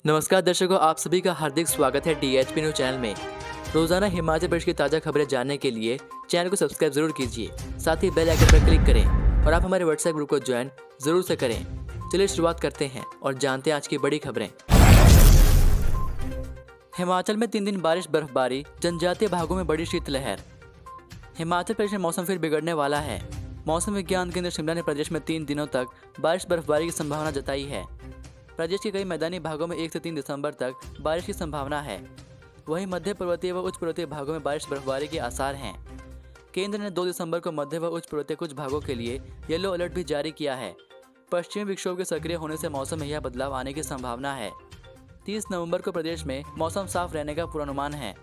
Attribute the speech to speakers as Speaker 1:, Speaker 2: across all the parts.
Speaker 1: नमस्कार दर्शकों, आप सभी का हार्दिक स्वागत है DHP न्यूज चैनल में। रोजाना हिमाचल प्रदेश की ताज़ा खबरें जानने के लिए चैनल को सब्सक्राइब जरूर कीजिए। साथ ही बेल आइकन पर क्लिक करें और आप हमारे व्हाट्सएप ग्रुप को ज्वाइन जरूर से करें। चलिए शुरुआत करते हैं और जानते हैं आज की बड़ी खबरें। हिमाचल में 3 दिन बारिश, बर्फबारी, जनजातीय भागों में बड़ी शीतलहर। हिमाचल प्रदेश में मौसम फिर बिगड़ने वाला है। मौसम विज्ञान केंद्र शिमला ने प्रदेश में 3 दिनों तक बारिश, बर्फबारी की संभावना जताई है। प्रदेश के कई मैदानी भागों में 1 से 3 दिसंबर तक बारिश की संभावना है। वहीं मध्य पर्वतीय व उच्च पर्वतीय भागों में बारिश, बर्फबारी के आसार हैं। केंद्र ने 2 दिसंबर को मध्य व उच्च पर्वतीय कुछ भागों के लिए येलो अलर्ट भी जारी किया है। पश्चिमी विक्षोभ के सक्रिय होने से मौसम में यह बदलाव आने की संभावना है। 30 नवंबर को प्रदेश में मौसम साफ रहने का पूर्वानुमान है।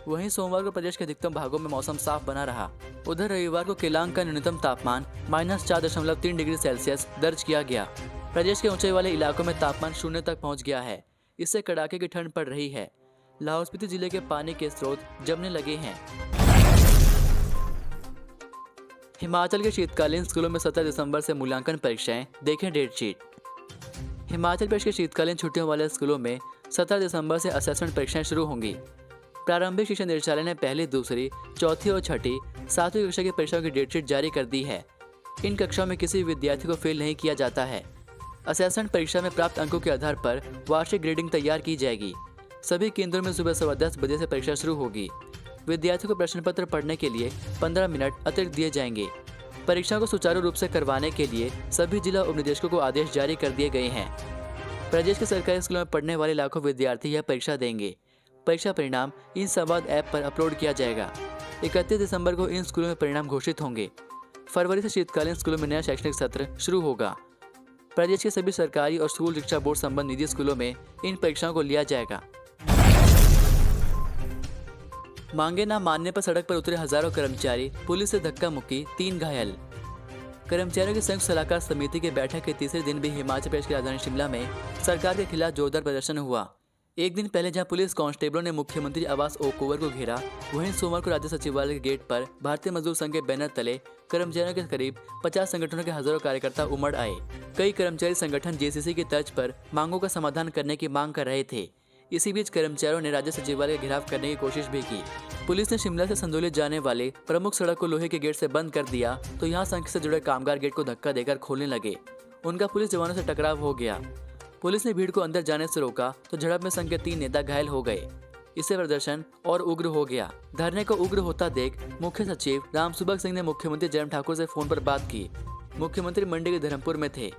Speaker 1: वहीं सोमवार को प्रदेश के अधिकतम भागों में मौसम साफ बना रहा। उधर रविवार को केलांग का न्यूनतम तापमान -4.3 डिग्री सेल्सियस दर्ज किया गया। प्रदेश के ऊंचाई वाले इलाकों में तापमान 0 तक पहुंच गया है। इससे कड़ाके की ठंड पड़ रही है। लाहौल स्पीति जिले के पानी के स्रोत जमने लगे हैं। हिमाचल के शीतकालीन स्कूलों में 17 दिसंबर से मूल्यांकन परीक्षाएं, देखें डेट शीट। हिमाचल प्रदेश के शीतकालीन छुट्टियों वाले स्कूलों में 17 दिसंबर से असेसमेंट परीक्षाएं शुरू होंगी। प्रारंभिक शिक्षा निदेशालय ने पहली, दूसरी, चौथी और छठी, 7वीं कक्षा की परीक्षाओं की डेट शीट जारी कर दी है। इन कक्षाओं में किसी विद्यार्थी को फेल नहीं किया जाता है। असेसमेंट परीक्षा में प्राप्त अंकों के आधार पर वार्षिक ग्रेडिंग तैयार की जाएगी। सभी केंद्रों में सुबह 10:15 बजे से परीक्षा शुरू होगी। विद्यार्थियों को प्रश्न पत्र पढ़ने के लिए 15 मिनट अतिरिक्त दिए जाएंगे। परीक्षा को सुचारू रूप से करवाने के लिए सभी जिला उप निदेशकों को आदेश जारी कर दिए गए हैं। प्रदेश के सरकारी स्कूलों में पढ़ने वाले लाखों विद्यार्थी यह परीक्षा देंगे। परीक्षा परिणाम इन संवाद ऐप पर अपलोड किया जाएगा। 31 दिसंबर को इन स्कूलों में परिणाम घोषित होंगे। फरवरी से शीतकालीन स्कूलों में नया शैक्षणिक सत्र शुरू होगा। प्रदेश के सभी सरकारी और स्कूल शिक्षा बोर्ड संबंध निजी स्कूलों में इन परीक्षाओं को लिया जाएगा। मांगे न मानने पर सड़क पर उतरे हजारों कर्मचारी, पुलिस से धक्का मुक्की, 3 घायल। कर्मचारियों की संयुक्त सलाहकार समिति की बैठक के तीसरे दिन भी हिमाचल प्रदेश की राजधानी शिमला में सरकार के खिलाफ जोरदार प्रदर्शन हुआ। एक दिन पहले जहां पुलिस कांस्टेबलों ने मुख्यमंत्री आवास ओक ओवर को घेरा, वहीं सोमवार को राज्य सचिवालय के गेट पर भारतीय मजदूर संघ के बैनर तले कर्मचारियों के करीब 50 संगठनों के हजारों कार्यकर्ता उमड़ आए। कई कर्मचारी संगठन JCC की तर्ज पर मांगों का समाधान करने की मांग कर रहे थे। इसी बीच कर्मचारियों ने राज्य सचिवालय का घेराव करने की कोशिश भी की। पुलिस ने शिमला से संदोली जाने वाले प्रमुख सड़क को लोहे के गेट से बंद कर दिया तो यहाँ संघ से जुड़े कामगार गेट को धक्का देकर खोलने लगे। उनका पुलिस जवानों से टकराव हो गया। पुलिस ने भीड़ को अंदर जाने से रोका तो झड़प में संघ के 3 नेता घायल हो गए। इससे प्रदर्शन और उग्र हो गया। धरने को उग्र होता देख मुख्य सचिव रामसुभग सिंह ने मुख्यमंत्री जयराम ठाकुर से फोन पर बात की। मुख्यमंत्री मंडी के धर्मपुर में थे।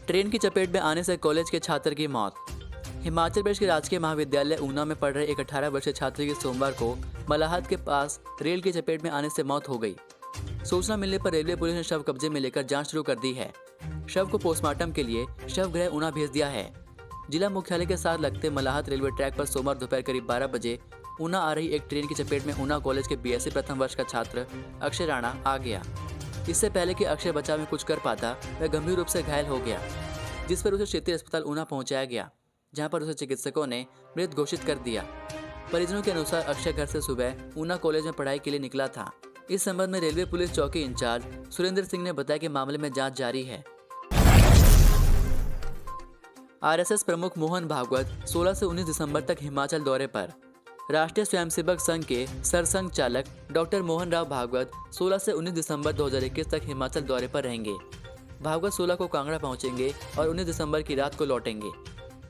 Speaker 1: ट्रेन की चपेट में आने से कॉलेज के छात्र की मौत। हिमाचल प्रदेश के राजकीय महाविद्यालय ऊना में पढ़ रहे एक 18 वर्षीय छात्र की सोमवार को मलाहत के पास रेल की चपेट में आने से मौत हो गई। सूचना मिलने पर रेलवे पुलिस ने शव कब्जे में लेकर जांच शुरू कर दी है। शव को पोस्टमार्टम के लिए शव गृह ऊना भेज दिया है। जिला मुख्यालय के साथ लगते मलाहत रेलवे ट्रैक पर सोमवार दोपहर करीब 12 बजे ऊना आ रही एक ट्रेन की चपेट में ऊना कॉलेज के BSc प्रथम वर्ष का छात्र अक्षय राणा आ गया। इससे पहले कि अक्षय बचाव में कुछ कर पाता, वह गंभीर रूप से घायल हो गया, जिस पर उसे क्षेत्रीय अस्पताल ऊना पहुंचाया गया, जहां पर उसे चिकित्सकों ने मृत घोषित कर दिया। परिजनों के अनुसार अक्षय घर से सुबह ऊना कॉलेज में पढ़ाई के लिए निकला था। इस संबंध में रेलवे पुलिस चौकी इंचार्ज सुरेंद्र सिंह ने बताया कि मामले में जांच जारी है। RSS प्रमुख मोहन भागवत 16 से 19 दिसंबर तक हिमाचल दौरे पर। राष्ट्रीय स्वयंसेवक संघ के सरसंघ चालक डॉक्टर मोहन राव भागवत 16 से 19 दिसंबर 2021 तक हिमाचल दौरे पर रहेंगे। भागवत 16 को कांगड़ा पहुंचेंगे और 19 दिसंबर की रात को लौटेंगे।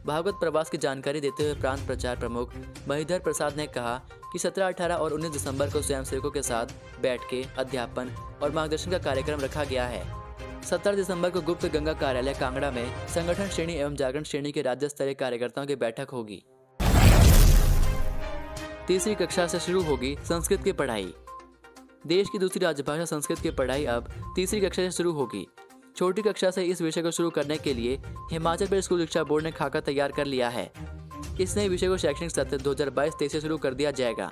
Speaker 1: भागवत प्रवास की जानकारी देते हुए प्रांत प्रचार प्रमुख महीधर प्रसाद ने कहा कि 17, 18 और 19 दिसंबर को स्वयंसेवकों के साथ बैठ के अध्यापन और मार्गदर्शन का कार्यक्रम रखा गया है। 17 दिसंबर को गुप्त गंगा कार्यालय कांगड़ा में संगठन श्रेणी एवं जागरण श्रेणी के राज्य स्तरीय कार्यकर्ताओं की बैठक होगी। तीसरी कक्षा से शुरू होगी संस्कृत की पढ़ाई। देश की दूसरी राजभाषा संस्कृत की पढ़ाई अब तीसरी कक्षा से शुरू होगी। छोटी कक्षा से इस विषय को शुरू करने के लिए हिमाचल प्रदेश स्कूल शिक्षा बोर्ड ने खाका तैयार कर लिया है। इस नए विषय को शैक्षणिक सत्र 2022-23 से शुरू कर दिया जाएगा।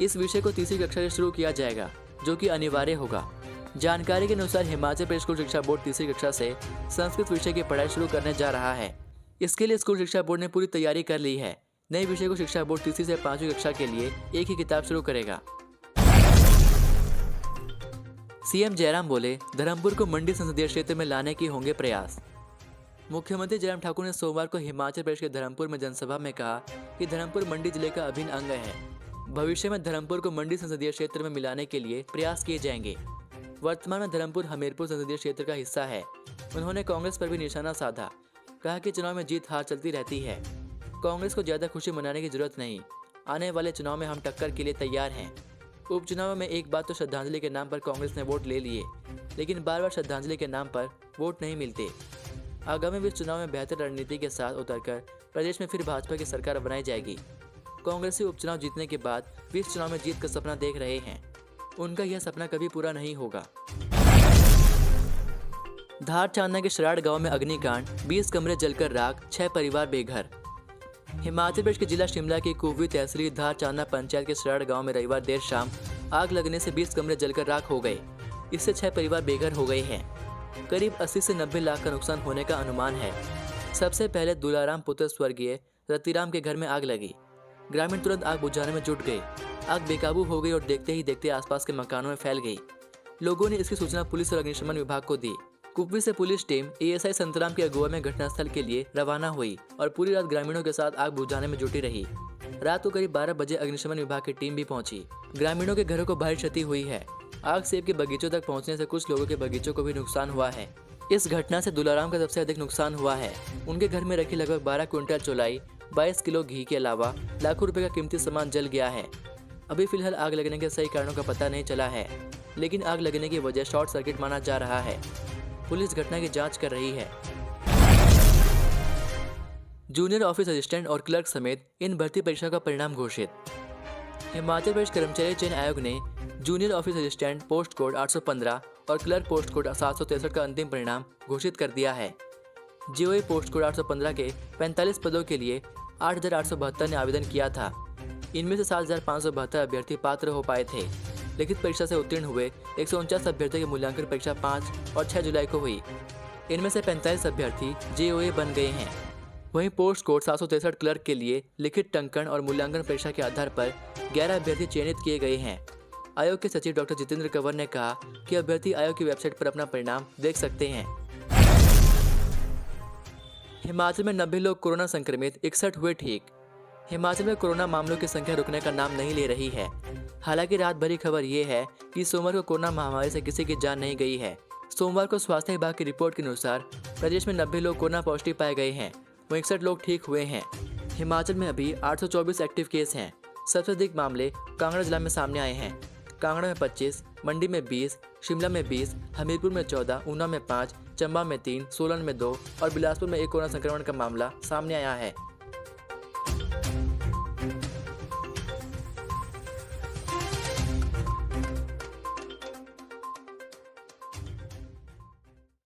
Speaker 1: इस विषय को तीसरी कक्षा से शुरू किया जाएगा, जो कि अनिवार्य होगा। जानकारी के अनुसार हिमाचल प्रदेश स्कूल शिक्षा बोर्ड तीसरी कक्षा से संस्कृत विषय की पढ़ाई शुरू करने जा रहा है। इसके लिए स्कूल शिक्षा बोर्ड ने पूरी तैयारी कर ली है। नए विषय को शिक्षा बोर्ड तीसरी से 5वीं कक्षा के लिए एक ही किताब शुरू करेगा। सीएम जयराम बोले, धर्मपुर को मंडी संसदीय क्षेत्र में लाने की होंगे प्रयास। मुख्यमंत्री जयराम ठाकुर ने सोमवार को हिमाचल प्रदेश के धर्मपुर में जनसभा में कहा कि धर्मपुर मंडी जिले का अभिन्न अंग है। भविष्य में धर्मपुर को मंडी संसदीय क्षेत्र में मिलाने के लिए प्रयास किए जाएंगे। वर्तमान में धर्मपुर हमीरपुर संसदीय क्षेत्र का हिस्सा है। उन्होंने कांग्रेस पर भी निशाना साधा। कहा कि चुनाव में जीत हार चलती रहती है। कांग्रेस को ज्यादा खुशी मनाने की जरूरत नहीं। आने वाले चुनाव में हम टक्कर के लिए तैयार हैं। उपचुनाव में एक बात तो श्रद्धांजलि के नाम पर कांग्रेस ने वोट ले लिए, लेकिन बार बार श्रद्धांजलि के नाम पर वोट नहीं मिलते। आगामी विस चुनाव में बेहतर रणनीति के साथ उतरकर प्रदेश में फिर भाजपा की सरकार बनाई जाएगी। कांग्रेसी उपचुनाव जीतने के बाद विस चुनाव में जीत का सपना देख रहे हैं। उनका यह सपना कभी पूरा नहीं होगा। धार चांदना के शराड़ गांव में अग्निकांड, 20 कमरे जलकर राख, 6 परिवार बेघर। हिमाचल प्रदेश के जिला शिमला की कुवी तहसील धार चांदना पंचायत के शराड़ गांव में रविवार देर शाम आग लगने से 20 कमरे जलकर राख हो गए। इससे 6 परिवार बेघर हो गए हैं। करीब 80 से 90 लाख का नुकसान होने का अनुमान है। सबसे पहले दुलाराम पुत्र स्वर्गीय रतिराम के घर में आग लगी। ग्रामीण तुरंत आग बुझाने में जुट गए। आग बेकाबू हो गई और देखते ही देखते आसपास के मकानों में फैल गई। लोगों ने इसकी सूचना पुलिस और अग्निशमन विभाग को दी। कुप्पी से पुलिस टीम एएसआई संतराम की अगुवाई में घटनास्थल के लिए रवाना हुई और पूरी रात ग्रामीणों के साथ आग बुझाने में जुटी रही। रात को करीब 12 बजे अग्निशमन विभाग की टीम भी पहुंची। ग्रामीणों के घरों को भारी क्षति हुई है। आग सेब के बगीचों तक पहुंचने से कुछ लोगों के बगीचों को भी नुकसान हुआ है। इस घटना से दुलाराम का सबसे अधिक नुकसान हुआ है। उनके घर में रखी लगभग 12 क्विंटल चौलाई, 22 किलो घी के अलावा लाखों रुपए का कीमती सामान जल गया है। अभी फिलहाल आग लगने के सही कारणों का पता नहीं चला है, लेकिन आग लगने की वजह शॉर्ट सर्किट माना जा रहा है। पुलिस घटना की जांच कर रही है। जूनियर ऑफिस असिस्टेंट और क्लर्क समेत इन भर्ती परीक्षा का परिणाम घोषित। हिमाचल प्रदेश कर्मचारी चयन आयोग ने junior office assistant post code 815 और क्लर्क पोस्ट कोड 763 का अंतिम परिणाम घोषित कर दिया है। जीओए पोस्ट कोड 815 के 45 पदों के लिए 8,872 ने आवेदन किया था। इनमें से 7,572 अभ्यर्थी पात्र हो पाए थे। लिखित परीक्षा से उत्तीर्ण हुए 149 अभ्यर्थियों की मूल्यांकन परीक्षा 5 और 6 जुलाई को हुई। इनमें से 45 अभ्यर्थी जेओए बन गए हैं। वहीं पोस्ट कोड 763 क्लर्क के लिए लिखित टंकण और मूल्यांकन परीक्षा के आधार पर 11 अभ्यर्थी चयनित किए गए हैं। आयोग के सचिव डॉक्टर जितेंद्र कंवर ने कहा कि अभ्यर्थी आयोग की वेबसाइट पर अपना परिणाम देख सकते हैं। हिमाचल में 90 लोग कोरोना संक्रमित, 61 हुए ठीक। हिमाचल में कोरोना मामलों की संख्या रुकने का नाम नहीं ले रही है। हालांकि रात भरी खबर ये है कि सोमवार को कोरोना महामारी से किसी की जान नहीं गई है। सोमवार को स्वास्थ्य विभाग की रिपोर्ट के अनुसार प्रदेश में 90 लोग कोरोना पॉजिटिव पाए गए हैं। 61 लोग ठीक हुए हैं। हिमाचल में अभी 824 एक्टिव केस हैं। सबसे अधिक मामले कांगड़ा जिला में सामने आए हैं। कांगड़ा में 25, मंडी में 20, शिमला में 20, हमीरपुर में 14, ऊना में 5, चंबा में 3, सोलन में 2 और बिलासपुर में एक कोरोना संक्रमण का मामला सामने आया है।